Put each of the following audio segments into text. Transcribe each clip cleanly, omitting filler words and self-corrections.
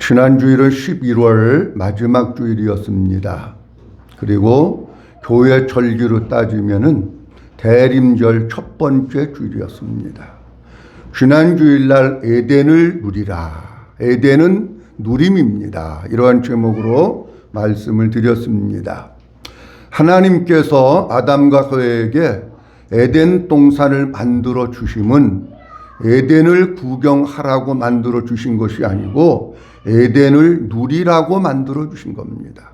지난 주일은 11월 마지막 주일이었습니다. 그리고 교회 절기로 따지면은 대림절 첫 번째 주일이었습니다. 지난 주일날 에덴을 누리라. 에덴은 누림입니다. 이러한 제목으로 말씀을 드렸습니다. 하나님께서 아담과 하와에게 에덴 동산을 만들어 주심은 에덴을 구경하라고 만들어 주신 것이 아니고 에덴을 누리라고 만들어 주신 겁니다.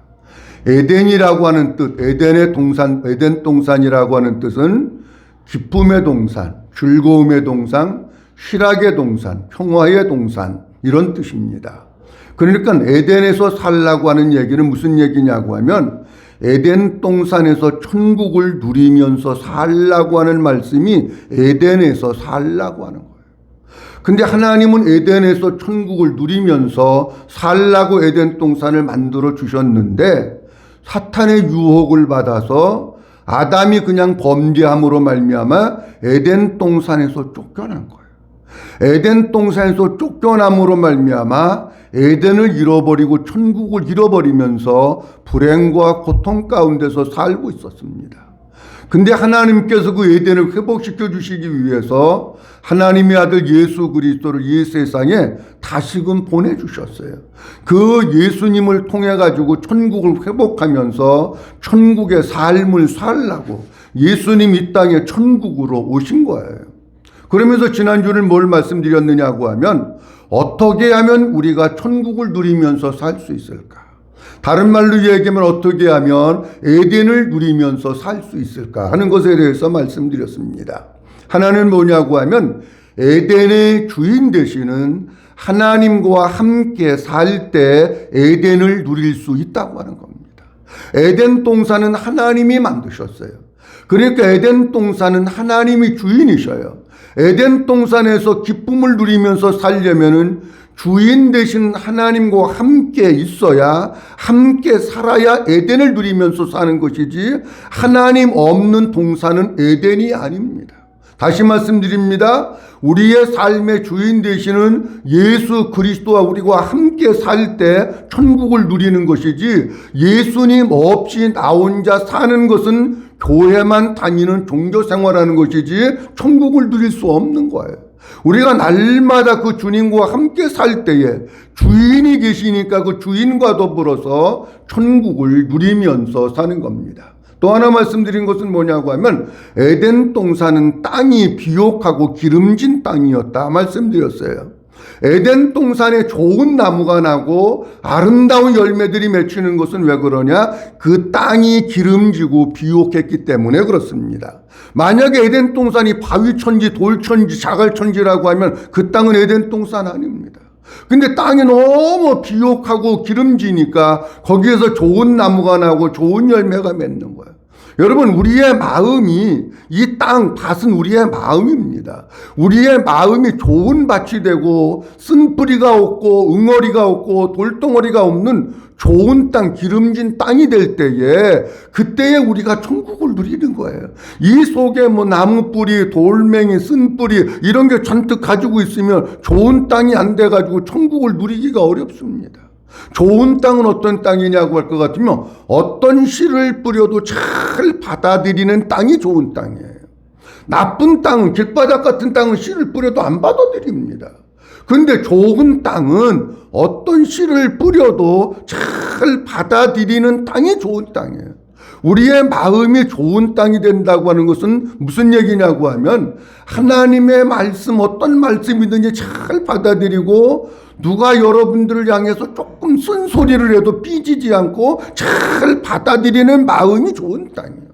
에덴이라고 하는 뜻, 에덴의 동산, 에덴 동산이라고 하는 뜻은 기쁨의 동산, 즐거움의 동산, 희락의 동산, 평화의 동산 이런 뜻입니다. 그러니까 에덴에서 살라고 하는 얘기는 무슨 얘기냐고 하면 에덴 동산에서 천국을 누리면서 살라고 하는 말씀이 에덴에서 살라고 하는 거예요. 근데 하나님은 에덴에서 천국을 누리면서 살라고 에덴 동산을 만들어 주셨는데 사탄의 유혹을 받아서 아담이 그냥 범죄함으로 말미암아 에덴 동산에서 쫓겨난 거예요. 에덴 동산에서 쫓겨남으로 말미암아 에덴을 잃어버리고 천국을 잃어버리면서 불행과 고통 가운데서 살고 있었습니다. 근데 하나님께서 그 에덴을 회복시켜 주시기 위해서 하나님의 아들 예수 그리스도를 이 세상에 다시금 보내주셨어요. 그 예수님을 통해 가지고 천국을 회복하면서 천국의 삶을 살라고 예수님 이 땅에 천국으로 오신 거예요. 그러면서 지난주를 뭘 말씀드렸느냐고 하면 어떻게 하면 우리가 천국을 누리면서 살 수 있을까? 다른 말로 얘기하면 어떻게 하면 에덴을 누리면서 살 수 있을까 하는 것에 대해서 말씀드렸습니다. 하나는 뭐냐고 하면 에덴의 주인 되시는 하나님과 함께 살 때 에덴을 누릴 수 있다고 하는 겁니다. 에덴 동산은 하나님이 만드셨어요. 그러니까 에덴 동산은 하나님이 주인이셔요. 에덴 동산에서 기쁨을 누리면서 살려면은 주인 되신 하나님과 함께 있어야 함께 살아야 에덴을 누리면서 사는 것이지 하나님 없는 동산은 에덴이 아닙니다. 다시 말씀드립니다. 우리의 삶의 주인 되시는 예수 그리스도와 우리가 함께 살 때 천국을 누리는 것이지 예수님 없이 나 혼자 사는 것은 교회만 다니는 종교 생활하는 것이지 천국을 누릴 수 없는 거예요. 우리가 날마다 그 주님과 함께 살 때에 주인이 계시니까 그 주인과 더불어서 천국을 누리면서 사는 겁니다. 또 하나 말씀드린 것은 뭐냐고 하면 에덴 동산은 땅이 비옥하고 기름진 땅이었다 말씀드렸어요. 에덴 동산에 좋은 나무가 나고 아름다운 열매들이 맺히는 것은 왜 그러냐? 그 땅이 기름지고 비옥했기 때문에 그렇습니다. 만약에 에덴 동산이 바위천지, 돌천지, 자갈천지라고 하면 그 땅은 에덴 동산 아닙니다. 근데 땅이 너무 비옥하고 기름지니까 거기에서 좋은 나무가 나고 좋은 열매가 맺는 거예요. 여러분, 우리의 마음이 이 땅, 밭은 우리의 마음입니다. 우리의 마음이 좋은 밭이 되고 쓴뿌리가 없고 응어리가 없고 돌덩어리가 없는 좋은 땅, 기름진 땅이 될 때에 그때에 우리가 천국을 누리는 거예요. 이 속에 뭐 나무뿌리, 돌멩이, 쓴뿌리 이런 게 잔뜩 가지고 있으면 좋은 땅이 안 돼가지고 천국을 누리기가 어렵습니다. 좋은 땅은 어떤 땅이냐고 할 것 같으면 어떤 씨를 뿌려도 잘 받아들이는 땅이 좋은 땅이에요. 나쁜 땅은 길바닥 같은 땅은 씨를 뿌려도 안 받아들입니다. 그런데 좋은 땅은 어떤 씨를 뿌려도 잘 받아들이는 땅이 좋은 땅이에요. 우리의 마음이 좋은 땅이 된다고 하는 것은 무슨 얘기냐고 하면 하나님의 말씀 어떤 말씀이든지 잘 받아들이고 누가 여러분들을 향해서 조금 쓴소리를 해도 삐지지 않고 잘 받아들이는 마음이 좋은 땅이에요.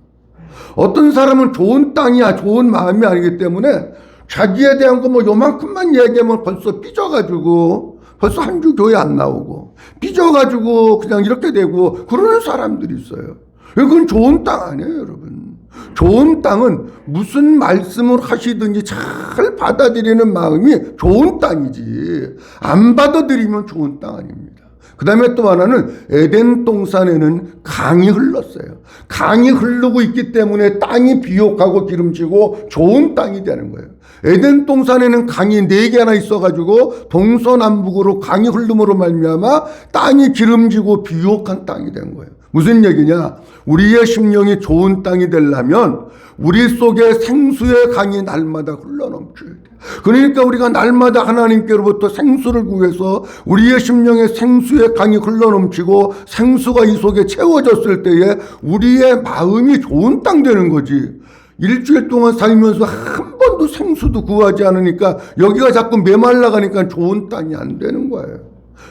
어떤 사람은 좋은 땅이야 좋은 마음이 아니기 때문에 자기에 대한 거 뭐 요만큼만 얘기하면 벌써 삐져가지고 벌써 한 주 교회 안 나오고 삐져가지고 그냥 이렇게 되고 그러는 사람들이 있어요. 그건 좋은 땅 아니에요, 여러분. 좋은 땅은 무슨 말씀을 하시든지 잘 받아들이는 마음이 좋은 땅이지 안 받아들이면 좋은 땅 아닙니다. 그 다음에 또 하나는 에덴 동산에는 강이 흘렀어요. 강이 흐르고 있기 때문에 땅이 비옥하고 기름지고 좋은 땅이 되는 거예요. 에덴 동산에는 강이 4개나 있어가지고 동서남북으로 강이 흐름으로 말미암아 땅이 기름지고 비옥한 땅이 된 거예요. 무슨 얘기냐? 우리의 심령이 좋은 땅이 되려면 우리 속에 생수의 강이 날마다 흘러넘쳐야 돼요. 그러니까 우리가 날마다 하나님께로부터 생수를 구해서 우리의 심령에 생수의 강이 흘러넘치고 생수가 이 속에 채워졌을 때에 우리의 마음이 좋은 땅 되는 거지. 일주일 동안 살면서 한 번도 생수도 구하지 않으니까 여기가 자꾸 메말라가니까 좋은 땅이 안 되는 거예요.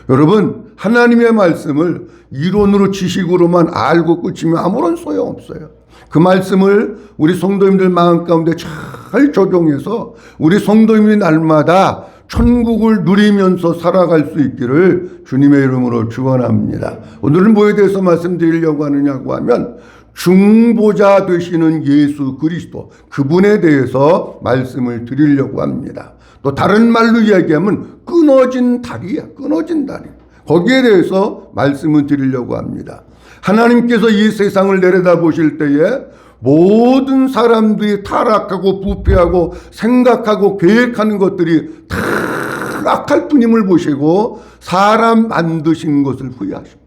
여러분, 하나님의 말씀을 이론으로 지식으로만 알고 끝이면 아무런 소용없어요. 그 말씀을 우리 성도님들 마음 가운데 잘 적용해서 우리 성도님이 날마다 천국을 누리면서 살아갈 수 있기를 주님의 이름으로 축원합니다. 오늘은 뭐에 대해서 말씀드리려고 하느냐고 하면 중보자 되시는 예수 그리스도, 그분에 대해서 말씀을 드리려고 합니다. 또 다른 말로 이야기하면 끊어진 다리야, 끊어진 다리. 거기에 대해서 말씀을 드리려고 합니다. 하나님께서 이 세상을 내려다보실 때에 모든 사람들이 타락하고 부패하고 생각하고 계획하는 것들이 다 악할 뿐임을 보시고 사람 만드신 것을 후회하십니다.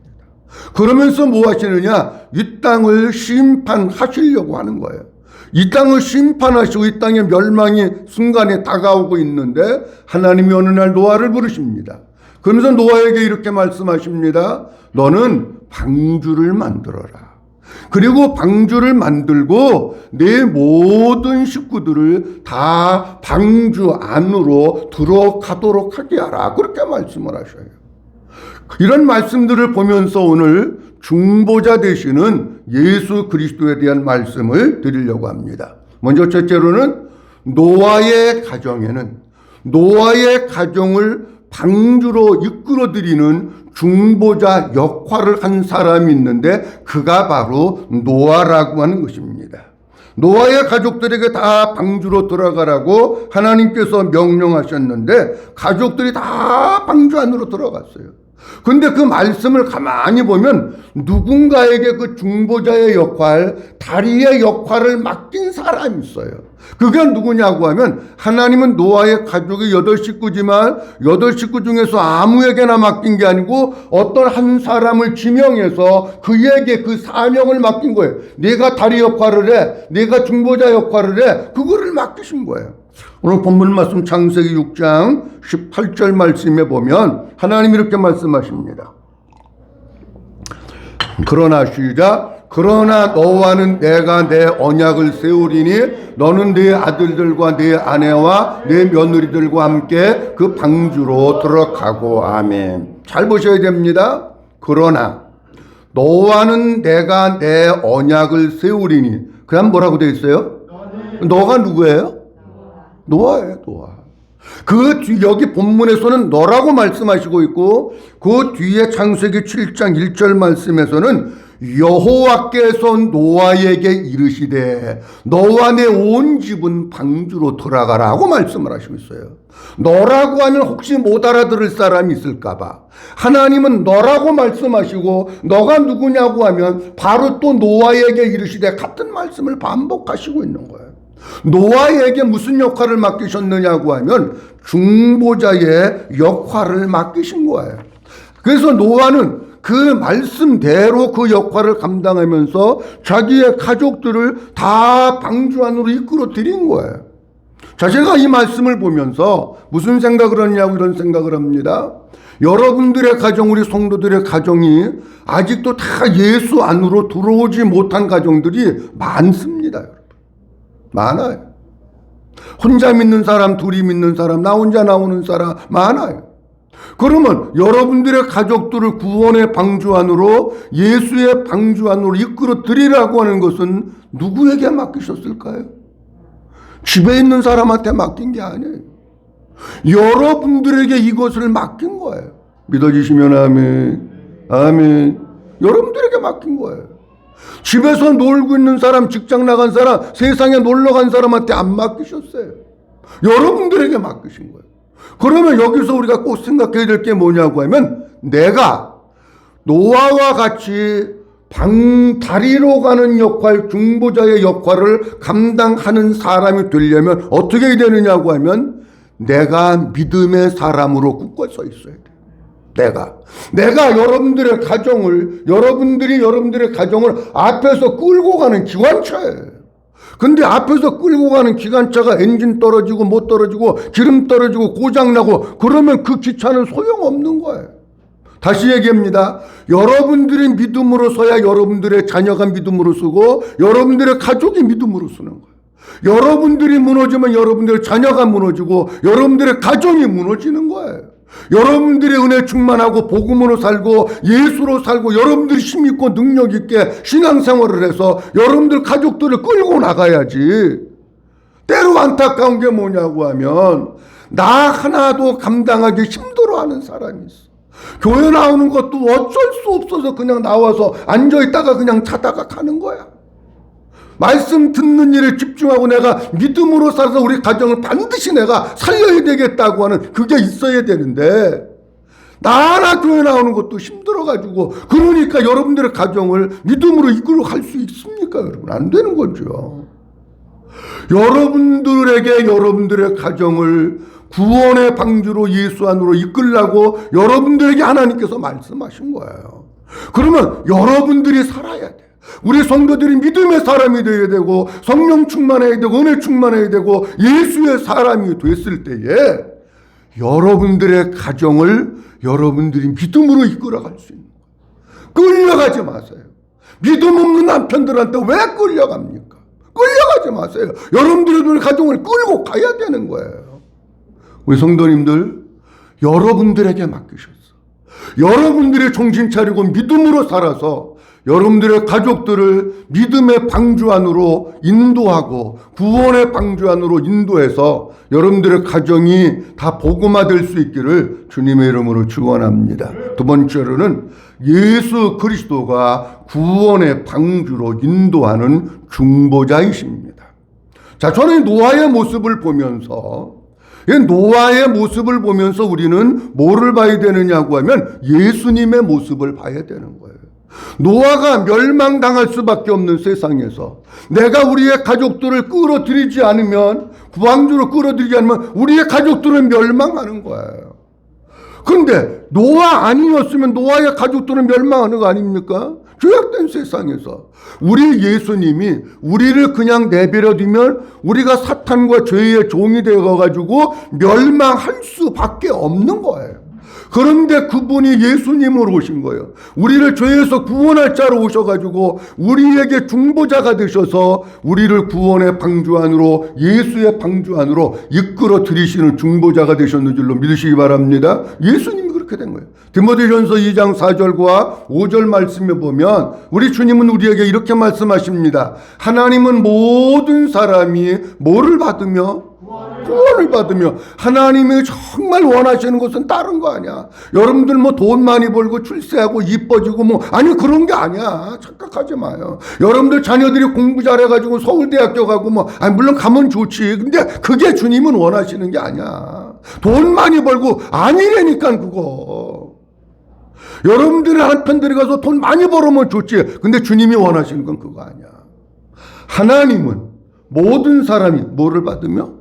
그러면서 뭐 하시느냐? 이 땅을 심판하시려고 하는 거예요. 이 땅을 심판하시고 이 땅의 멸망이 순간에 다가오고 있는데 하나님이 어느 날 노아를 부르십니다. 그러면서 노아에게 이렇게 말씀하십니다. 너는 방주를 만들어라. 그리고 방주를 만들고 내 모든 식구들을 다 방주 안으로 들어가도록 하게 하라. 그렇게 말씀을 하셔요. 이런 말씀들을 보면서 오늘 중보자 되시는 예수 그리스도에 대한 말씀을 드리려고 합니다. 먼저 첫째로는 노아의 가정을 방주로 이끌어드리는 중보자 역할을 한 사람이 있는데 그가 바로 노아라고 하는 것입니다. 노아의 가족들에게 다 방주로 들어가라고 하나님께서 명령하셨는데 가족들이 다 방주 안으로 들어갔어요. 근데 그 말씀을 가만히 보면 누군가에게 그 중보자의 역할, 다리의 역할을 맡긴 사람이 있어요. 그게 누구냐고 하면 하나님은 노아의 가족이 8식구지만 8식구 중에서 아무에게나 맡긴 게 아니고 어떤 한 사람을 지명해서 그에게 그 사명을 맡긴 거예요. 내가 다리 역할을 해, 내가 중보자 역할을 해, 그거를 맡기신 거예요. 오늘 본문 말씀 창세기 6장 18절 말씀에 보면 하나님이 이렇게 말씀하십니다. 그러나 너와는 내가 내 언약을 세우리니 너는 네 아들들과 네 아내와 네 며느리들과 함께 그 방주로 들어가고. 아멘. 잘 보셔야 됩니다. 그러나 너와는 내가 내 언약을 세우리니. 그 다음 뭐라고 되어 있어요? 너가 누구예요? 노아예요, 노아. 그 뒤, 여기 본문에서는 너라고 말씀하시고 있고, 그 뒤에 창세기 7장 1절 말씀에서는 여호와께서 노아에게 이르시되 너와 내 온 집은 방주로 들어가라고 말씀을 하시고 있어요. 너라고 하면 혹시 못 알아들을 사람이 있을까봐 하나님은 너라고 말씀하시고 너가 누구냐고 하면 바로 또 노아에게 이르시되 같은 말씀을 반복하시고 있는 거예요. 노아에게 무슨 역할을 맡기셨느냐고 하면 중보자의 역할을 맡기신 거예요. 그래서 노아는 그 말씀대로 그 역할을 감당하면서 자기의 가족들을 다 방주 안으로 이끌어 드린 거예요. 자, 제가 이 말씀을 보면서 무슨 생각을 하냐고 이런 생각을 합니다. 여러분들의 가정, 우리 성도들의 가정이 아직도 다 예수 안으로 들어오지 못한 가정들이 많습니다. 많아요. 혼자 믿는 사람, 둘이 믿는 사람, 나 혼자 나오는 사람 많아요. 그러면 여러분들의 가족들을 구원의 방주 안으로, 예수의 방주 안으로 이끌어 드리라고 하는 것은 누구에게 맡기셨을까요? 집에 있는 사람한테 맡긴 게 아니에요. 여러분들에게 이것을 맡긴 거예요. 믿어지시면 아멘. 아멘. 여러분들에게 맡긴 거예요. 집에서 놀고 있는 사람, 직장 나간 사람, 세상에 놀러 간 사람한테 안 맡기셨어요. 여러분들에게 맡기신 거예요. 그러면 여기서 우리가 꼭 생각해야 될 게 뭐냐고 하면 내가 노아와 같이 다리로 가는 역할, 중보자의 역할을 감당하는 사람이 되려면 어떻게 해야 되느냐고 하면 내가 믿음의 사람으로 굳게 서 있어야 돼. 내가 여러분들의 가정을 앞에서 끌고 가는 기관차예요. 근데 앞에서 끌고 가는 기관차가 엔진 떨어지고 못 떨어지고 기름 떨어지고 고장나고 그러면 그 기차는 소용없는 거예요. 다시 얘기합니다. 여러분들이 믿음으로 서야 여러분들의 자녀가 믿음으로 서고 여러분들의 가족이 믿음으로 서는 거예요. 여러분들이 무너지면 여러분들의 자녀가 무너지고 여러분들의 가정이 무너지는 거예요. 여러분들이 은혜 충만하고 복음으로 살고 예수로 살고 여러분들이 힘있고 능력있게 신앙생활을 해서 여러분들 가족들을 끌고 나가야지. 때로 안타까운 게 뭐냐고 하면 나 하나도 감당하기 힘들어하는 사람이 있어. 교회 나오는 것도 어쩔 수 없어서 그냥 나와서 앉아있다가 그냥 자다가 가는 거야. 말씀 듣는 일에 집중하고 내가 믿음으로 살아서 우리 가정을 반드시 내가 살려야 되겠다고 하는 그게 있어야 되는데 나 하나 교회 나오는 것도 힘들어가지고 그러니까 여러분들의 가정을 믿음으로 이끌어 갈 수 있습니까? 여러분 안 되는 거죠. 여러분들에게 여러분들의 가정을 구원의 방주로 예수 안으로 이끌라고 여러분들에게 하나님께서 말씀하신 거예요. 그러면 여러분들이 살아야 돼. 우리 성도들이 믿음의 사람이 되어야 되고 성령 충만해야 되고 은혜 충만해야 되고 예수의 사람이 됐을 때에 여러분들의 가정을 여러분들이 믿음으로 이끌어갈 수 있는 거예요. 끌려가지 마세요. 믿음 없는 남편들한테 왜 끌려갑니까? 끌려가지 마세요. 여러분들의 가정을 끌고 가야 되는 거예요. 우리 성도님들 여러분들에게 맡기셨어. 여러분들이 정신 차리고 믿음으로 살아서 여러분들의 가족들을 믿음의 방주 안으로 인도하고 구원의 방주 안으로 인도해서 여러분들의 가정이 다 복음화될 수 있기를 주님의 이름으로 축원합니다. 두 번째로는 예수 그리스도가 구원의 방주로 인도하는 중보자이십니다. 자, 저는 노아의 모습을 보면서 우리는 뭐를 봐야 되느냐고 하면 예수님의 모습을 봐야 되는 거예요. 노아가 멸망당할 수밖에 없는 세상에서 내가 우리의 가족들을 끌어들이지 않으면 구방주로 끌어들이지 않으면 우리의 가족들은 멸망하는 거예요. 그런데 노아 아니었으면 노아의 가족들은 멸망하는 거 아닙니까? 죄악된 세상에서 우리 예수님이 우리를 그냥 내버려두면 우리가 사탄과 죄의 종이 되어가지고 멸망할 수밖에 없는 거예요. 그런데 그분이 예수님으로 오신 거예요. 우리를 죄에서 구원할 자로 오셔가지고 우리에게 중보자가 되셔서 우리를 구원의 방주 안으로 예수의 방주 안으로 이끌어 들이시는 중보자가 되셨는 줄로 믿으시기 바랍니다. 예수님이 그렇게 된 거예요. 디모데전서 2장 4절과 5절 말씀에 보면 우리 주님은 우리에게 이렇게 말씀하십니다. 하나님은 모든 사람이 뭐를 받으며 구원을 받으며 하나님이 정말 원하시는 것은 다른 거 아니야. 여러분들 뭐 돈 많이 벌고 출세하고 이뻐지고 뭐 아니 그런 게 아니야. 착각하지 마요. 여러분들 자녀들이 공부 잘해가지고 서울대학교 가고 뭐 아니 물론 가면 좋지. 근데 그게 주님은 원하시는 게 아니야. 돈 많이 벌고 아니라니까 그거. 여러분들의 한편들이 가서 돈 많이 벌으면 좋지. 근데 주님이 원하시는 건 그거 아니야. 하나님은 모든 사람이 뭐를 받으며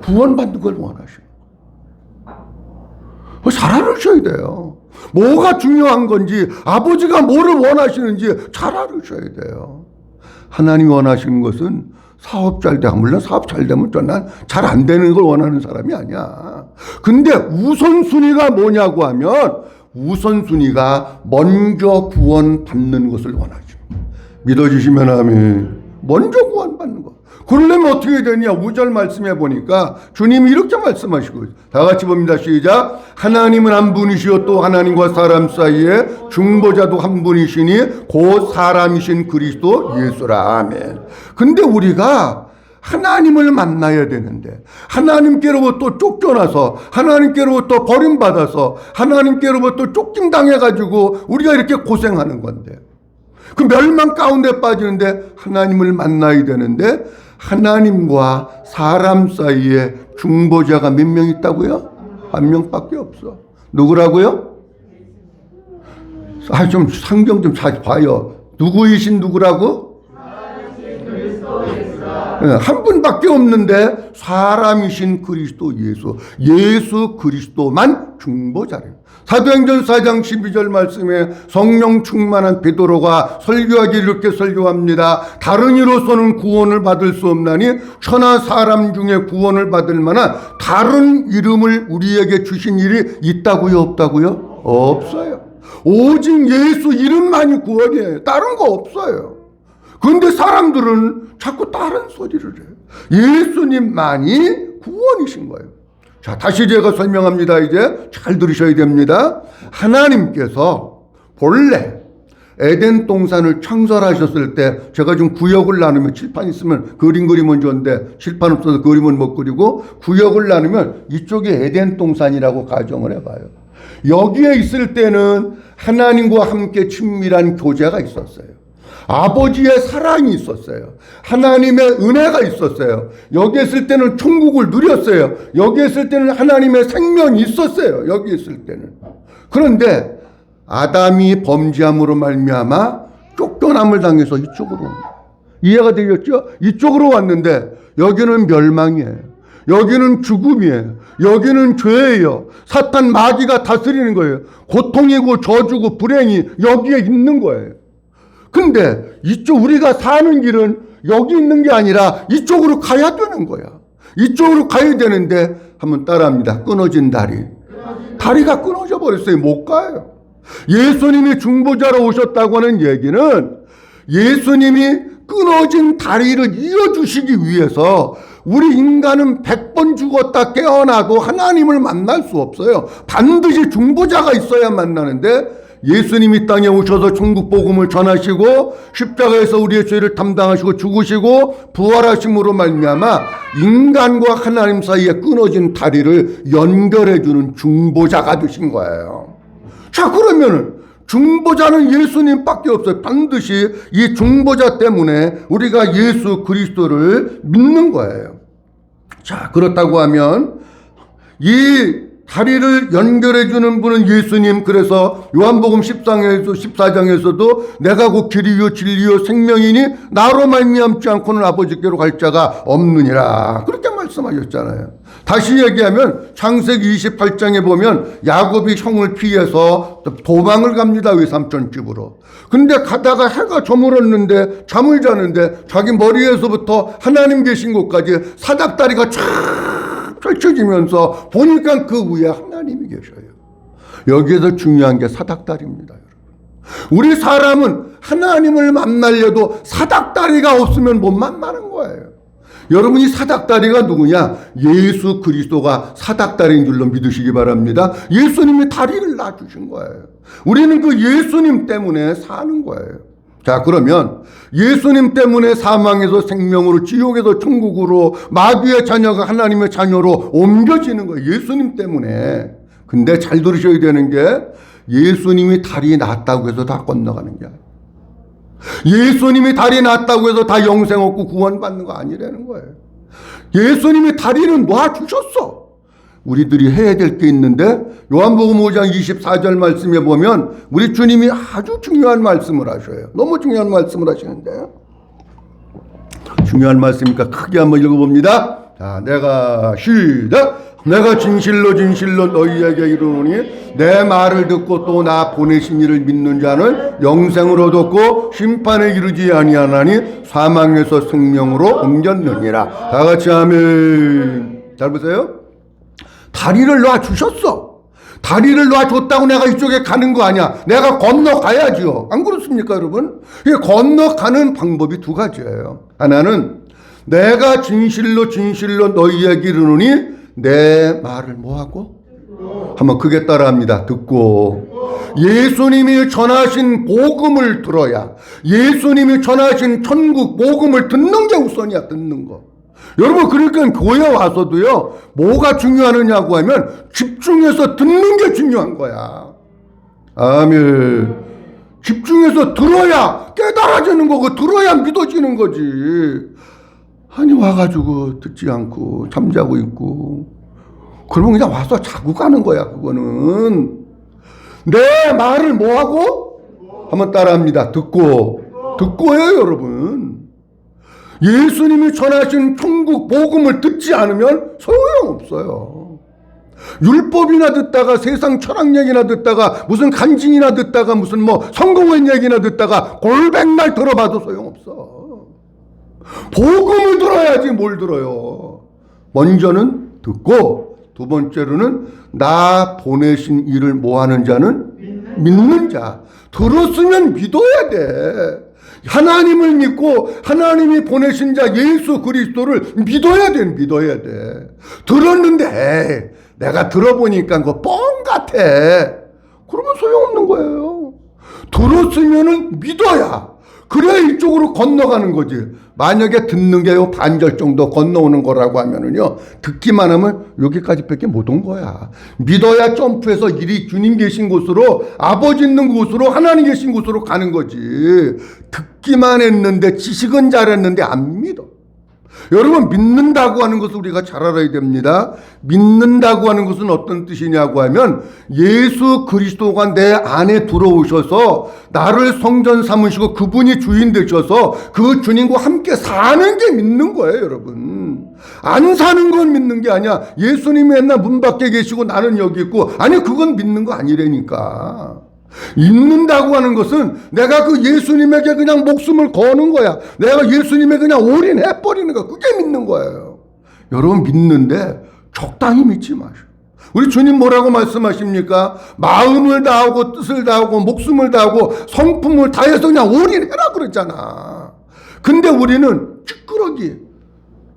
구원받는 걸 원하시는 거예요. 잘 알으셔야 돼요. 뭐가 중요한 건지 아버지가 뭐를 원하시는지 잘 알으셔야 돼요. 하나님이 원하시는 것은 사업 잘 돼. 물론 사업 잘 되면 난 잘 안 되는 걸 원하는 사람이 아니야. 근데 우선순위가 뭐냐고 하면 우선순위가 먼저 구원받는 것을 원하죠. 믿어주시면 아멘. 먼저 구원받는 거. 그러려면 어떻게 되냐? 5절 말씀해 보니까 주님이 이렇게 말씀하시고 다 같이 봅니다. 시작. 하나님은 한 분이시요 또 하나님과 사람 사이에 중보자도 한 분이시니 곧 사람이신 그리스도 예수라. 아멘. 근데 우리가 하나님을 만나야 되는데 하나님께로부터 쫓겨나서 하나님께로부터 버림받아서 하나님께로부터 쫓김당해가지고 우리가 이렇게 고생하는 건데 그 멸망 가운데 빠지는데 하나님을 만나야 되는데 하나님과 사람 사이에 중보자가 몇 명 있다고요? 한 명밖에 없어. 누구라고요? 좀 성경 좀 잘 봐요. 누구이신 누구라고? 한 분밖에 없는데 사람이신 그리스도 예수. 예수 그리스도만 중보자래요. 사도행전 4장 12절 말씀에 성령 충만한 베드로가 설교하기를 이렇게 설교합니다. 다른 이로서는 구원을 받을 수 없나니 천하 사람 중에 구원을 받을 만한 다른 이름을 우리에게 주신 일이 있다고요? 없다고요? 없어요. 오직 예수 이름만이 구원이에요. 다른 거 없어요. 그런데 사람들은 자꾸 다른 소리를 해요. 예수님만이 구원이신 거예요. 자, 다시 제가 설명합니다. 이제 잘 들으셔야 됩니다. 하나님께서 본래 에덴 동산을 창설하셨을 때, 제가 좀 구역을 나누면, 칠판 있으면 그림 그리면 좋은데 칠판 없어서 그림은 못 그리고, 구역을 나누면 이쪽이 에덴 동산이라고 가정을 해봐요. 여기에 있을 때는 하나님과 함께 친밀한 교제가 있었어요. 아버지의 사랑이 있었어요. 하나님의 은혜가 있었어요. 여기 있을 때는 천국을 누렸어요. 여기 있을 때는 하나님의 생명이 있었어요. 여기 있을 때는. 그런데 아담이 범죄함으로 말미암아 쫓겨남을 당해서 이쪽으로 온 거예요. 이해가 되셨죠? 이쪽으로 왔는데 여기는 멸망이에요. 여기는 죽음이에요. 여기는 죄예요. 사탄 마귀가 다스리는 거예요. 고통이고 저주고 불행이 여기에 있는 거예요. 근데 이쪽 우리가 사는 길은 여기 있는 게 아니라 이쪽으로 가야 되는 거야. 이쪽으로 가야 되는데 한번 따라합니다. 끊어진 다리. 다리가 끊어져 버렸어요. 못 가요. 예수님이 중보자로 오셨다고 하는 얘기는 예수님이 끊어진 다리를 이어주시기 위해서, 우리 인간은 100번 죽었다 깨어나도 하나님을 만날 수 없어요. 반드시 중보자가 있어야 만나는데, 예수님이 땅에 오셔서 천국 복음을 전하시고 십자가에서 우리의 죄를 담당하시고 죽으시고 부활하심으로 말미암아 인간과 하나님 사이에 끊어진 다리를 연결해주는 중보자가 되신 거예요. 자, 그러면은 중보자는 예수님밖에 없어요. 반드시 이 중보자 때문에 우리가 예수 그리스도를 믿는 거예요. 자, 그렇다고 하면 이 다리를 연결해주는 분은 예수님. 그래서 요한복음 14장에서도 내가 곧 길이요 진리요 생명이니 나로 말미암지 않고는 아버지께로 갈 자가 없느니라, 그렇게 말씀하셨잖아요. 다시 얘기하면 창세기 28장에 보면 야곱이 형을 피해서 도망을 갑니다. 외삼촌 집으로. 근데 가다가 해가 저물었는데 잠을 자는데 자기 머리에서부터 하나님 계신 곳까지 사닥다리가 쫙 펼쳐지면서 보니까 그 위에 하나님이 계셔요. 여기에서 중요한 게 사닥다리입니다. 우리 사람은 하나님을 만나려도 사닥다리가 없으면 못 만나는 거예요. 여러분이 사닥다리가 누구냐? 예수 그리스도가 사닥다리인 줄로 믿으시기 바랍니다. 예수님이 다리를 놔주신 거예요. 우리는 그 예수님 때문에 사는 거예요. 자, 그러면 예수님 때문에 사망에서 생명으로, 지옥에서 천국으로, 마귀의 자녀가 하나님의 자녀로 옮겨지는 거예요. 예수님 때문에. 근데 잘 들으셔야 되는 게, 예수님이 다리 났다고 해서 다 건너가는 게 아니에요. 예수님이 다리 났다고 해서 다 영생 얻고 구원받는 거 아니라는 거예요. 예수님이 다리는 놔주셨어. 우리들이 해야 될 게 있는데, 요한복음 5장 24절 말씀에 보면 우리 주님이 아주 중요한 말씀을 하셔요. 너무 중요한 말씀을 하시는데요. 중요한 말씀이니까 크게 한번 읽어봅니다. 자, 내가 시작. 내가 진실로 진실로 너희에게 이르노니 내 말을 듣고 또 나 보내신 이를 믿는 자는 영생을 얻었고 심판에 이르지 아니하나니 사망에서 생명으로 옮겼느니라. 다 같이 아멘. 잘 보세요. 다리를 놔주셨어. 다리를 놔줬다고 내가 이쪽에 가는 거 아니야. 내가 건너가야지요. 안 그렇습니까, 여러분? 이 건너가는 방법이 두 가지예요. 하나는 내가 진실로 진실로 너희에게 이르노니 내 말을 뭐하고? 한번 크게 따라합니다. 듣고. 예수님이 전하신 복음을 들어야, 예수님이 전하신 천국 복음을 듣는 게 우선이야. 듣는 거. 여러분, 그러니까 교회 와서도요, 뭐가 중요하느냐고 하면 집중해서 듣는 게 중요한 거야. 아멘. 집중해서 들어야 깨달아지는 거고, 들어야 믿어지는 거지. 아니, 와가지고 듣지 않고 잠자고 있고, 그러면 그냥 와서 자고 가는 거야. 그거는 내 말을 뭐하고? 한번 따라합니다. 듣고예요, 여러분. 예수님이 전하신 천국 복음을 듣지 않으면 소용없어요. 율법이나 듣다가 세상 철학 얘기나 듣다가 무슨 간증이나 듣다가 무슨 뭐 성공한 얘기나 듣다가 골백날 들어봐도 소용없어. 복음을 들어야지 뭘 들어요. 먼저는 듣고 두 번째로는 나 보내신 이를 뭐하는 자는 믿는 자. 들었으면 믿어야 돼. 하나님을 믿고 하나님이 보내신 자 예수 그리스도를 믿어야 돼. 들었는데 에이, 내가 들어보니까 그거 뻥 같아. 그러면 소용없는 거예요. 들었으면은 믿어야. 그래야 이쪽으로 건너가는 거지. 만약에 듣는 게 반절 정도 건너오는 거라고 하면은요, 듣기만 하면 여기까지밖에 못 온 거야. 믿어야 점프해서 이리 주님 계신 곳으로, 아버지 있는 곳으로, 하나님 계신 곳으로 가는 거지. 듣기만 했는데, 지식은 잘했는데 안 믿어. 여러분, 믿는다고 하는 것을 우리가 잘 알아야 됩니다. 믿는다고 하는 것은 어떤 뜻이냐고 하면 예수 그리스도가 내 안에 들어오셔서 나를 성전 삼으시고 그분이 주인 되셔서 그 주님과 함께 사는 게 믿는 거예요, 여러분. 안 사는 건 믿는 게 아니야. 예수님이 맨날 문 밖에 계시고 나는 여기 있고, 아니 그건 믿는 거 아니라니까. 믿는다고 하는 것은 내가 그 예수님에게 그냥 목숨을 거는 거야. 내가 예수님에 그냥 올인해버리는 거야. 그게 믿는 거예요. 여러분, 믿는데 적당히 믿지 마시오. 우리 주님 뭐라고 말씀하십니까? 마음을 다하고 뜻을 다하고 목숨을 다하고 성품을 다해서 그냥 올인해라 그랬잖아. 근데 우리는 찌끄러기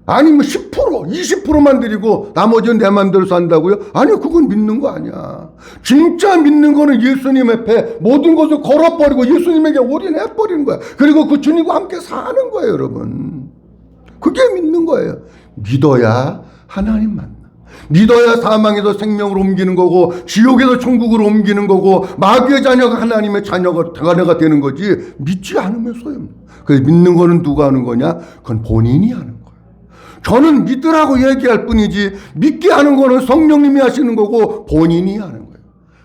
아니면 10% 20%만 드리고 나머지는 내 맘대로 산다고요? 아니, 그건 믿는 거 아니야. 진짜 믿는 거는 예수님 앞에 모든 것을 걸어버리고 예수님에게 올인해버리는 거야. 그리고 그 주님과 함께 사는 거예요, 여러분. 그게 믿는 거예요. 믿어야 하나님 만나. 믿어야 사망에서 생명으로 옮기는 거고 지옥에서 천국으로 옮기는 거고 마귀의 자녀가 하나님의 자녀가 되는 거지. 믿지 않으면 소용없어. 그래서 믿는 거는 누가 하는 거냐? 그건 본인이 하는 거야. 저는 믿으라고 얘기할 뿐이지 믿게 하는 거는 성령님이 하시는 거고 본인이 하는 거예요.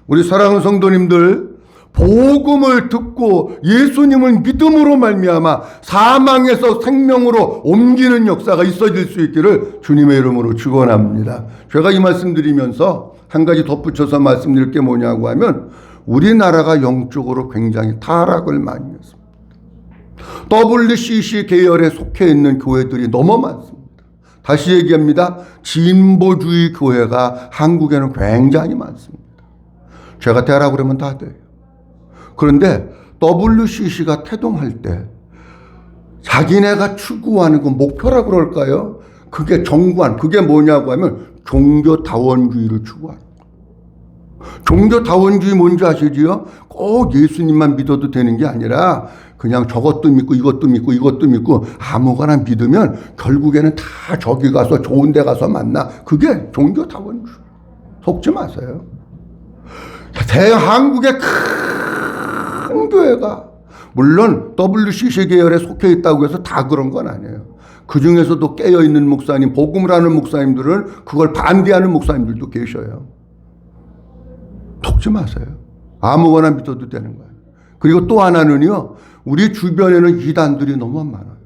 우리 사랑하는 성도님들, 복음을 듣고 예수님을 믿음으로 말미암아 사망에서 생명으로 옮기는 역사가 있어질 수 있기를 주님의 이름으로 축원합니다. 제가 이 말씀 드리면서 한 가지 덧붙여서 말씀드릴 게 뭐냐고 하면 우리나라가 영적으로 굉장히 타락을 많이 했습니다. WCC 계열에 속해 있는 교회들이 너무 많습니다. 다시 얘기합니다. 진보주의 교회가 한국에는 굉장히 많습니다. 제가 되라고 그러면 다 돼요. 그런데 WCC가 태동할 때 자기네가 추구하는 그 목표라고 그럴까요? 그게 정관, 그게 뭐냐고 하면 종교다원주의를 추구하는 거예요. 종교다원주의 뭔지 아시지요? 꼭 예수님만 믿어도 되는 게 아니라 그냥 저것도 믿고 이것도 믿고 이것도 믿고 아무거나 믿으면 결국에는 다 저기 가서 좋은 데 가서 만나. 그게 종교다원주의. 속지 마세요. 대한민국의 큰 교회가 물론 WCC 계열에 속해 있다고 해서 다 그런 건 아니에요. 그 중에서도 깨어있는 목사님, 복음을 하는 목사님들은 그걸 반대하는 목사님들도 계셔요. 속지 마세요. 아무거나 믿어도 되는 거예요. 그리고 또 하나는요, 우리 주변에는 이단들이 너무 많아요.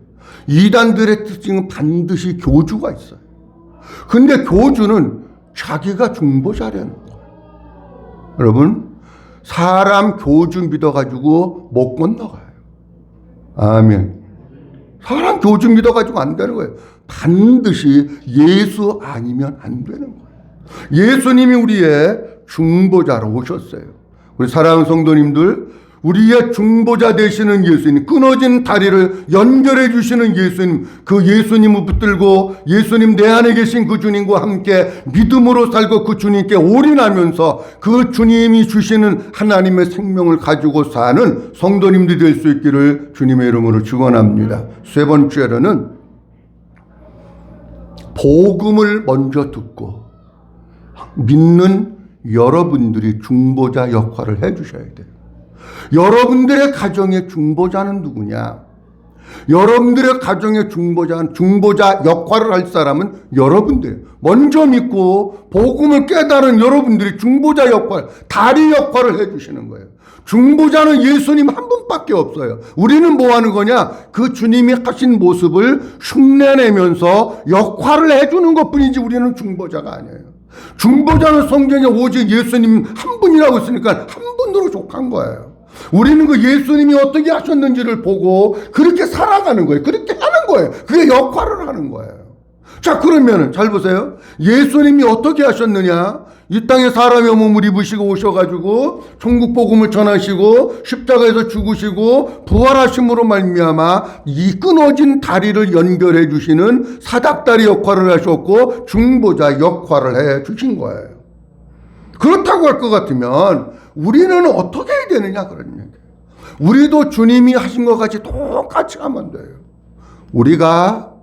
이단들의 특징은 반드시 교주가 있어요. 근데 교주는 자기가 중보자라는 거예요. 여러분, 사람 교주 믿어가지고 못 건너가요. 아멘. 사람 교주 믿어가지고 안 되는 거예요. 반드시 예수 아니면 안 되는 거예요. 예수님이 우리의 중보자로 오셨어요. 우리 사랑하는 성도님들, 우리의 중보자 되시는 예수님, 끊어진 다리를 연결해 주시는 예수님, 그 예수님을 붙들고 예수님 내 안에 계신 그 주님과 함께 믿음으로 살고 그 주님께 올인하면서 그 주님이 주시는 하나님의 생명을 가지고 사는 성도님들이 될 수 있기를 주님의 이름으로 축원합니다. 세 번째로는 복음을 먼저 듣고 믿는 여러분들이 중보자 역할을 해 주셔야 돼요. 여러분들의 가정의 중보자는 누구냐? 여러분들의 가정의 중보자 역할을 할 사람은 여러분들. 먼저 믿고 복음을 깨달은 여러분들이 중보자 역할, 다리 역할을 해주시는 거예요. 중보자는 예수님 한 분밖에 없어요. 우리는 뭐 하는 거냐? 그 주님이 하신 모습을 흉내내면서 역할을 해주는 것 뿐이지 우리는 중보자가 아니에요. 중보자는 성경에 오직 예수님 한 분이라고 했으니까 한 분으로 족한 거예요. 우리는 그 예수님이 어떻게 하셨는지를 보고 그렇게 살아가는 거예요. 그렇게 하는 거예요. 그게 역할을 하는 거예요. 자, 그러면 잘 보세요. 예수님이 어떻게 하셨느냐? 이 땅에 사람의 몸을 입으시고 오셔가지고 천국 복음을 전하시고 십자가에서 죽으시고 부활하심으로 말미암아 이 끊어진 다리를 연결해 주시는 사닥다리 역할을 하셨고 중보자 역할을 해 주신 거예요. 그렇다고 할 것 같으면 우리는 어떻게 해야 되느냐 그런 얘기예요. 우리도 주님이 하신 것 같이 똑같이 하면 돼요. 우리가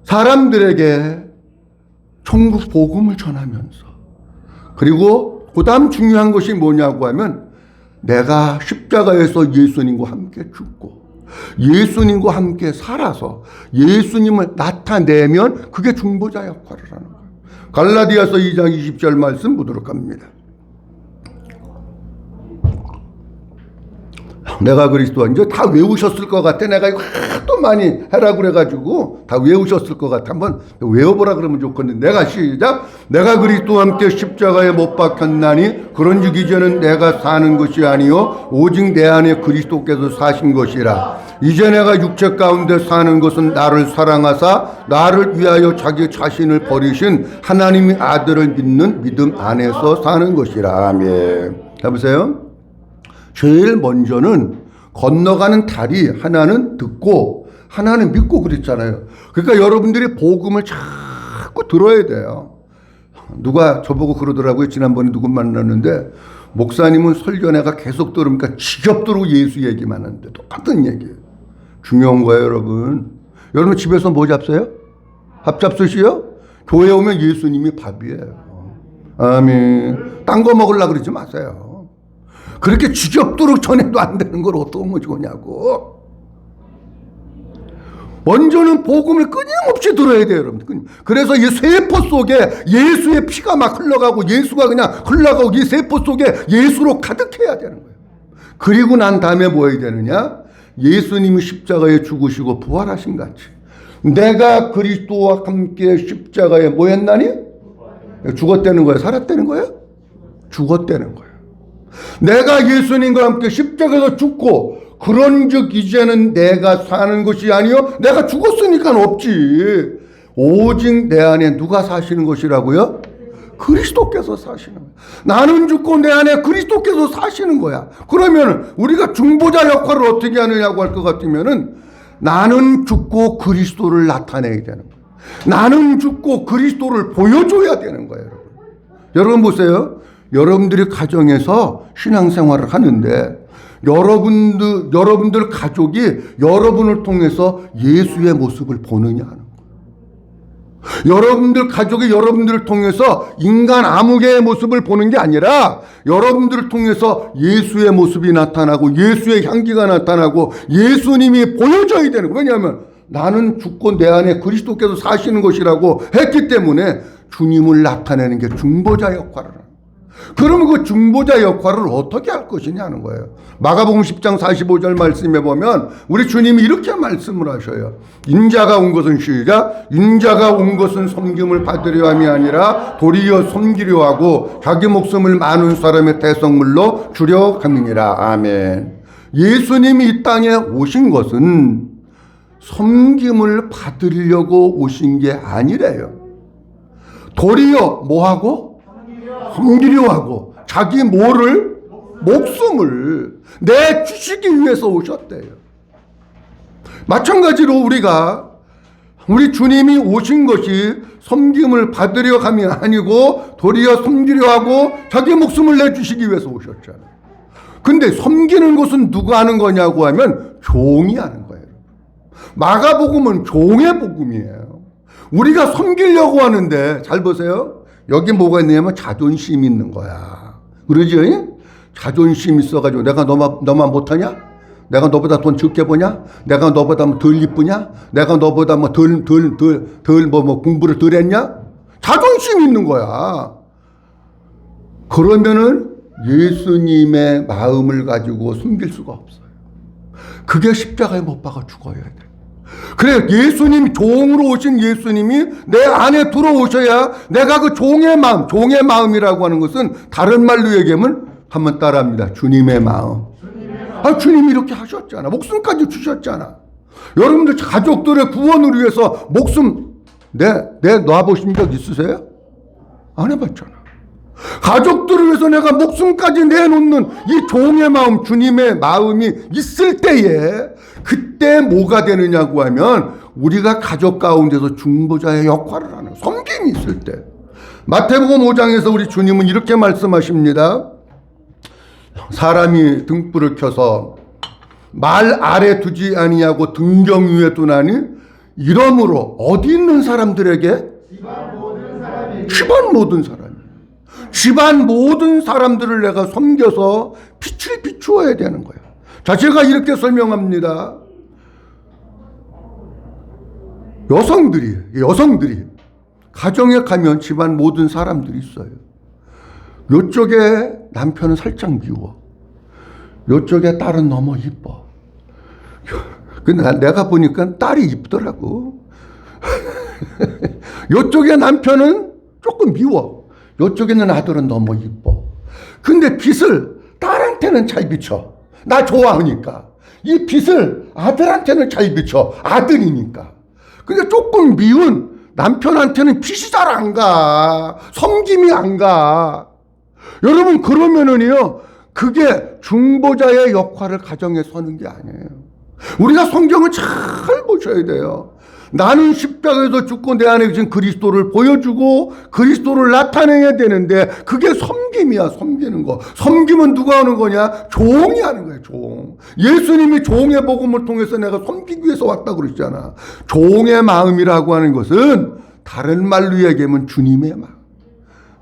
사람들에게 천국 복음을 전하면서 그리고 그 다음 중요한 것이 뭐냐고 하면 내가 십자가에서 예수님과 함께 죽고 예수님과 함께 살아서 예수님을 나타내면 그게 중보자 역할을 하는 거예요. 갈라디아서 2장 20절 말씀 보도록 합니다. 내가 그리스도와 이제 다 외우셨을 것 같아. 내가 이거 하도 많이 해라 그래가지고 다 외우셨을 것 같아. 한번 외워보라 그러면 좋겠는데 내가 시작. 내가 그리스도와 함께 십자가에 못 박혔나니 그런즉 이제는 내가 사는 것이 아니요 오직 내 안에 그리스도께서 사신 것이라. 이제 내가 육체 가운데 사는 것은 나를 사랑하사 나를 위하여 자기 자신을 버리신 하나님의 아들을 믿는 믿음 안에서 사는 것이라. 아멘. 해보세요. 제일 먼저는 건너가는 다리 하나는 듣고 하나는 믿고 그랬잖아요. 그러니까 여러분들이 복음을 자꾸 들어야 돼요. 누가 저보고 그러더라고요. 지난번에 누구 만났는데 목사님은 설교 내가 계속 들으니까 지겹도록 예수 얘기만 하는데 똑같은 얘기예요. 중요한 거예요, 여러분. 여러분 집에서 뭐 잡수요? 밥 잡수시요? 교회 오면 예수님이 밥이에요. 아멘. 딴 거 먹으려고 그러지 마세요. 그렇게 지겹도록 전해도 안 되는 걸 어떤 거 좋냐고. 먼저는 복음을 끊임없이 들어야 돼요, 여러분. 그래서 이 세포 속에 예수의 피가 막 흘러가고 예수가 그냥 흘러가고 이 세포 속에 예수로 가득해야 되는 거예요. 그리고 난 다음에 뭐 해야 되느냐? 예수님이 십자가에 죽으시고 부활하신 같이 내가 그리스도와 함께 십자가에 뭐 했나니? 죽었다는 거예요? 살았다는 거예요? 죽었다는 거예요. 내가 예수님과 함께 십자가에서 죽고 그런즉 이제는 내가 사는 것이 아니요 내가 죽었으니까 없지. 오직 내 안에 누가 사시는 것이라고요? 그리스도께서 사시는 거야. 나는 죽고 내 안에 그리스도께서 사시는 거야. 그러면 우리가 중보자 역할을 어떻게 하느냐고 할 것 같으면은 나는 죽고 그리스도를 나타내야 되는 거야. 나는 죽고 그리스도를 보여줘야 되는 거예요. 여러분 보세요. 여러분들이 가정에서 신앙생활을 하는데 여러분들 가족이 여러분을 통해서 예수의 모습을 보느냐 하는 거예요. 여러분들 가족이 여러분들을 통해서 인간 아무개의 모습을 보는 게 아니라 여러분들을 통해서 예수의 모습이 나타나고 예수의 향기가 나타나고 예수님이 보여져야 되는 거예요. 왜냐하면 나는 죽고 내 안에 그리스도께서 사시는 것이라고 했기 때문에 주님을 나타내는 게 중보자 역할을 합니다. 그러면 그 중보자 역할을 어떻게 할 것이냐는 거예요. 마가복음 10장 45절 말씀에 보면 우리 주님이 이렇게 말씀을 하셔요. 인자가 온 것은 시작. 인자가 온 것은 섬김을 받으려 함이 아니라 도리어 섬기려 하고 자기 목숨을 많은 사람의 대성물로 주려 함이니라. 아멘. 예수님이 이 땅에 오신 것은 섬김을 받으려고 오신 게 아니래요. 도리어 뭐하고? 섬기려 하고 자기 뭐를? 목숨을 내주시기 위해서 오셨대요. 마찬가지로 우리 주님이 오신 것이 섬김을 받으려 함이 아니고 도리어 섬기려 하고 자기 목숨을 내주시기 위해서 오셨잖아요. 근데 섬기는 것은 누가 하는 거냐고 하면 종이 하는 거예요. 마가복음은 종의 복음이에요. 우리가 섬기려고 하는데 잘 보세요. 여기 뭐가 있냐면 자존심 있는 거야. 그러지? 자존심 있어가지고 내가 너만 못하냐? 내가 너보다 돈 적게 버냐? 내가 너보다 뭐 덜 이쁘냐? 내가 너보다 뭐 공부를 덜 했냐? 자존심 있는 거야. 그러면은 예수님의 마음을 가지고 숨길 수가 없어요. 그게 십자가에 못 박아 죽어야 돼. 그래, 예수님, 종으로 오신 예수님이 내 안에 들어오셔야 내가 그 종의 마음이라고 하는 것은 다른 말로 얘기하면 한번 따라합니다. 주님의 마음. 주님이 이렇게 하셨잖아. 목숨까지 주셨잖아. 여러분들 가족들의 구원을 위해서 목숨 놔보신 적 있으세요? 안 해봤잖아. 가족들을 위해서 내가 목숨까지 내놓는 이 종의 마음, 주님의 마음이 있을 때에 그때 뭐가 되느냐고 하면 우리가 가족 가운데서 중보자의 역할을 하는 섬김이 있을 때. 마태복음 5장에서 우리 주님은 이렇게 말씀하십니다. 사람이 등불을 켜서 말 아래 두지 아니하고 등경 위에 두나니 이러므로 어디 있는 사람들에게? 집안 모든 사람들을 내가 섬겨서 빛을 비추어야 되는 거예요. 자, 제가 이렇게 설명합니다. 여성들이 가정에 가면 집안 모든 사람들이 있어요. 요쪽에 남편은 살짝 미워. 요쪽에 딸은 너무 이뻐. 근데 내가 보니까 딸이 이쁘더라고. 요쪽에 남편은 조금 미워. 요쪽에는 아들은 너무 이뻐. 근데 빛을 딸한테는 잘 비춰. 나 좋아하니까. 이 빛을 아들한테는 잘 비춰. 아들이니까. 근데 조금 미운 남편한테는 빛이 잘 안 가. 섬김이 안 가. 여러분, 그러면은요, 그게 중보자의 역할을 가정에 서는 게 아니에요. 우리가 성경을 잘 보셔야 돼요. 나는 십자가에서 죽고 내 안에 계신 그리스도를 보여주고 그리스도를 나타내야 되는데 그게 섬김이야. 섬기는 거. 섬김은 누가 하는 거냐? 종이 하는 거예요. 종. 예수님이 종의 복음을 통해서 내가 섬기기 위해서 왔다고 그랬잖아. 종의 마음이라고 하는 것은 다른 말로 얘기하면 주님의 마음.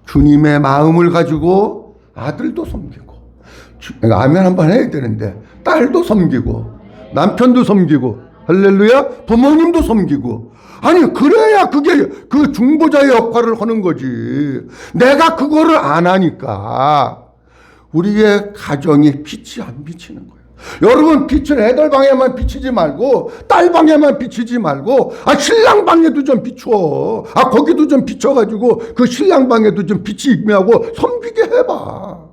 주님의 마음을 가지고 아들도 섬기고, 아멘 한번 해야 되는데 딸도 섬기고 남편도 섬기고, 할렐루야, 부모님도 섬기고. 아니, 그래야 그게 그 중보자의 역할을 하는 거지. 내가 그거를 안 하니까 우리의 가정에 빛이 안 비치는 거예요. 여러분, 빛을 애들 방에만 비치지 말고 딸 방에만 비치지 말고 신랑 방에도 좀 비춰. 거기도 좀 비춰가지고 그 신랑 방에도 좀 빛이 임하고 섬기게 해봐.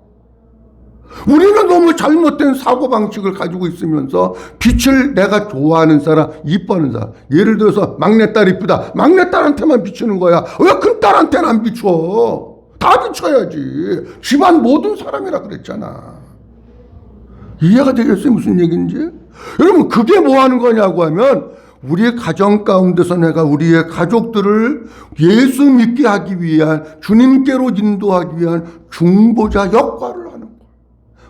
우리는 너무 잘못된 사고방식을 가지고 있으면서 빛을 내가 좋아하는 사람, 이뻐하는 사람, 예를 들어서 막내딸 이쁘다, 막내딸한테만 비추는 거야. 왜 큰딸한테는 안 비춰? 다 비춰야지. 집안 모든 사람이라 그랬잖아. 이해가 되겠어요? 무슨 얘기인지? 여러분, 그게 뭐 하는 거냐고 하면 우리의 가정 가운데서 내가 우리의 가족들을 예수 믿게 하기 위한, 주님께로 인도하기 위한 중보자 역할을 하는 거예요.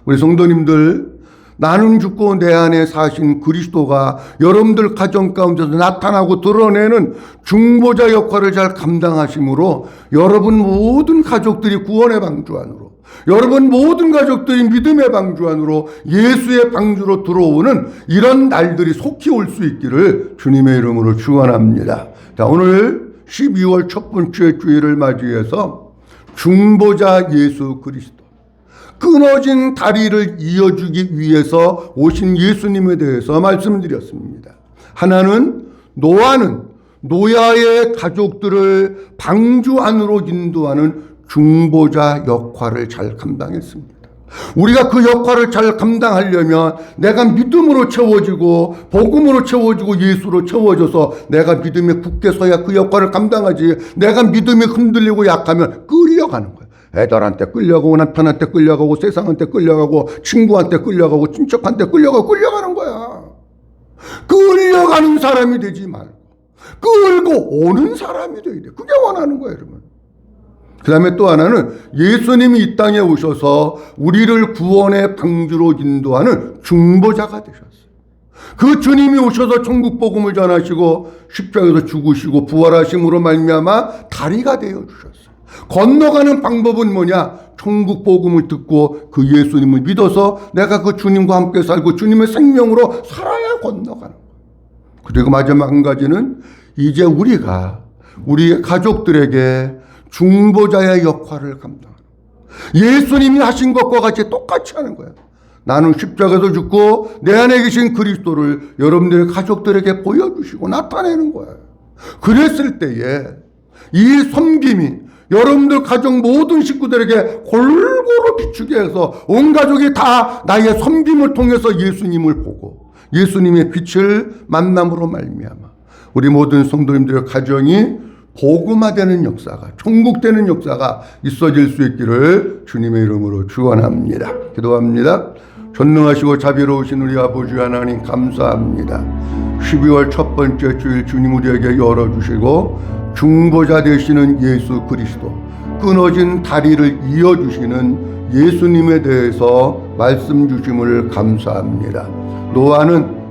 우리 성도님들, 나는 죽고 내 안에 사신 그리스도가 여러분들 가정 가운데서 나타나고 드러내는 중보자 역할을 잘 감당하심으로 여러분 모든 가족들이 구원의 방주 안으로, 여러분 모든 가족들이 믿음의 방주 안으로, 예수의 방주로 들어오는 이런 날들이 속히 올 수 있기를 주님의 이름으로 축원합니다. 자, 오늘 12월 첫 번째 주일을 맞이해서 중보자 예수 그리스도, 끊어진 다리를 이어주기 위해서 오신 예수님에 대해서 말씀드렸습니다. 하나는 노아는 노아의 가족들을 방주 안으로 인도하는 중보자 역할을 잘 감당했습니다. 우리가 그 역할을 잘 감당하려면 내가 믿음으로 채워지고 복음으로 채워지고 예수로 채워져서 내가 믿음에 굳게 서야 그 역할을 감당하지. 내가 믿음이 흔들리고 약하면 끌려가는 거예요. 애들한테 끌려가고, 남편한테 끌려가고, 세상한테 끌려가고, 친구한테 끌려가고, 친척한테 끌려가는 거야. 끌려가는 사람이 되지 말고 끌고 오는 사람이 돼야 돼. 그게 원하는 거예요, 여러분. 그 다음에 또 하나는 예수님이 이 땅에 오셔서 우리를 구원의 방주로 인도하는 중보자가 되셨어요. 그 주님이 오셔서 천국 복음을 전하시고 십자가에서 죽으시고 부활하심으로 말미암아 다리가 되어 주셨어요. 건너가는 방법은 뭐냐? 천국 복음을 듣고 그 예수님을 믿어서 내가 그 주님과 함께 살고 주님의 생명으로 살아야 건너가는 거예요. 그리고 마지막 한 가지는 이제 우리가 우리의 가족들에게 중보자의 역할을 감당하는 거예요. 예수님이 하신 것과 같이 똑같이 하는 거예요. 나는 십자가에서 죽고 내 안에 계신 그리스도를 여러분들의 가족들에게 보여주시고 나타내는 거예요. 그랬을 때에 이 섬김이 여러분들 가족 모든 식구들에게 골고루 비추게 해서 온 가족이 다 나의 섬김을 통해서 예수님을 보고 예수님의 빛을 만남으로 말미암아 우리 모든 성도님들의 가정이 복음화되는 역사가, 천국되는 역사가 있어질 수 있기를 주님의 이름으로 축원합니다. 기도합니다. 전능하시고 자비로우신 우리 아버지 하나님 감사합니다. 12월 첫 번째 주일 주님 우리에게 열어주시고 중보자 되시는 예수 그리스도, 끊어진 다리를 이어주시는 예수님에 대해서 말씀 주심을 감사합니다.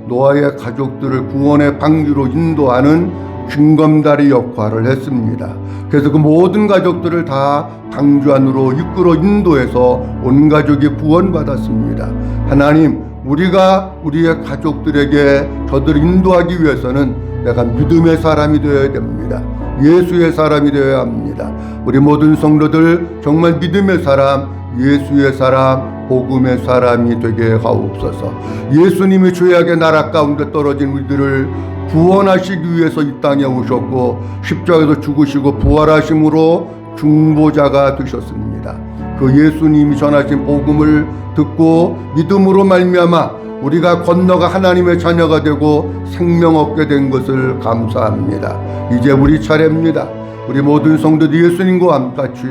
노아의 가족들을 구원의 방주로 인도하는 징검다리 역할을 했습니다. 그래서 그 모든 가족들을 다 방주 안으로 이끌어 인도해서 온 가족이 구원받았습니다. 하나님, 우리가 우리의 가족들에게 저들을 인도하기 위해서는 내가 믿음의 사람이 되어야 됩니다. 예수의 사람이 되어야 합니다. 우리 모든 성도들 정말 믿음의 사람, 예수의 사람, 복음의 사람이 되게 하옵소서. 예수님이 죄악의 나라 가운데 떨어진 우리들을 구원하시기 위해서 이 땅에 오셨고 십자가에서 죽으시고 부활하심으로 중보자가 되셨습니다. 그 예수님이 전하신 복음을 듣고 믿음으로 말미암아 우리가 건너가 하나님의 자녀가 되고 생명 얻게 된 것을 감사합니다. 이제 우리 차례입니다. 우리 모든 성도들 예수님과 같이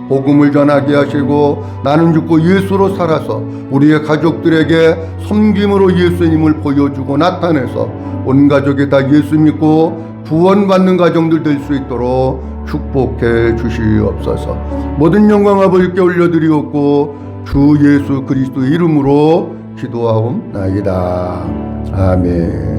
복음을 전하게 하시고 나는 죽고 예수로 살아서 우리의 가족들에게 섬김으로 예수님을 보여주고 나타내서 온 가족이 다 예수 믿고 구원받는 가정들 될 수 있도록 축복해 주시옵소서. 모든 영광 아버지께 올려드리옵고 주 예수 그리스도 이름으로 기도하옵나이다. 아멘.